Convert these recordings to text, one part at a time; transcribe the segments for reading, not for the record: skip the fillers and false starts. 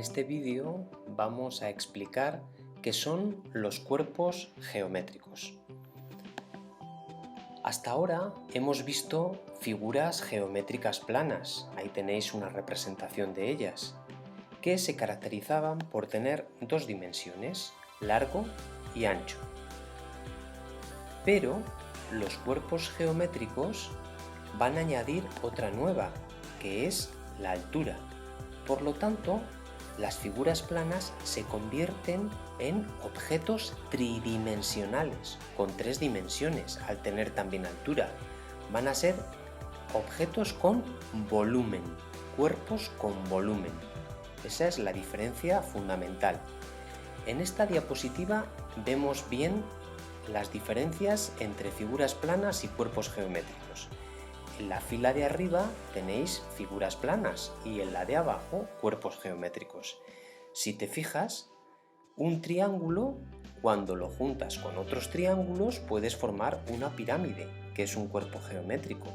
este vídeo vamos a explicar qué son los cuerpos geométricos. Hasta ahora hemos visto figuras geométricas planas, ahí tenéis una representación de ellas, que se caracterizaban por tener dos dimensiones, largo y ancho. Pero los cuerpos geométricos van a añadir otra nueva, que es la altura. Por lo tanto, las figuras planas se convierten en objetos tridimensionales, con tres dimensiones, al tener también altura. Van a ser objetos con volumen, cuerpos con volumen. Esa es la diferencia fundamental. En esta diapositiva vemos bien las diferencias entre figuras planas y cuerpos geométricos. En la fila de arriba tenéis figuras planas y en la de abajo cuerpos geométricos. Si te fijas, un triángulo, cuando lo juntas con otros triángulos, puedes formar una pirámide, que es un cuerpo geométrico.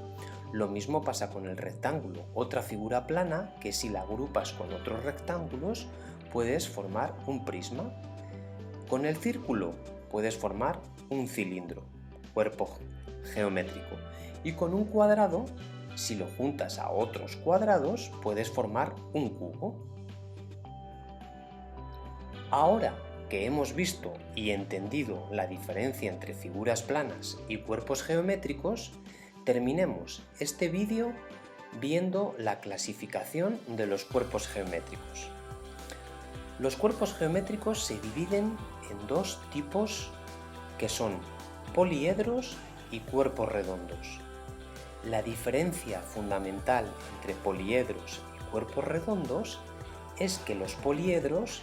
Lo mismo pasa con el rectángulo, otra figura plana que si la agrupas con otros rectángulos puedes formar un prisma. Con el círculo puedes formar un cilindro, cuerpo geométrico. Y con un cuadrado, si lo juntas a otros cuadrados, puedes formar un cubo. Ahora que hemos visto y entendido la diferencia entre figuras planas y cuerpos geométricos, terminemos este vídeo viendo la clasificación de los cuerpos geométricos. Los cuerpos geométricos se dividen en dos tipos que son poliedros y cuerpos redondos. La diferencia fundamental entre poliedros y cuerpos redondos es que los poliedros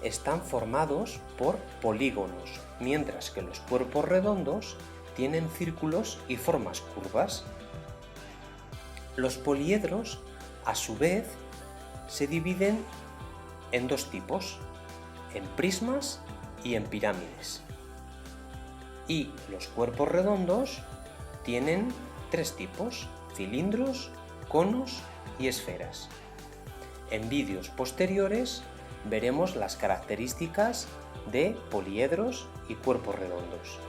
están formados por polígonos, mientras que los cuerpos redondos tienen círculos y formas curvas. Los poliedros, a su vez, se dividen en dos tipos, en prismas y en pirámides. Y los cuerpos redondos tienen tres tipos, cilindros, conos y esferas. En vídeos posteriores veremos las características de poliedros y cuerpos redondos.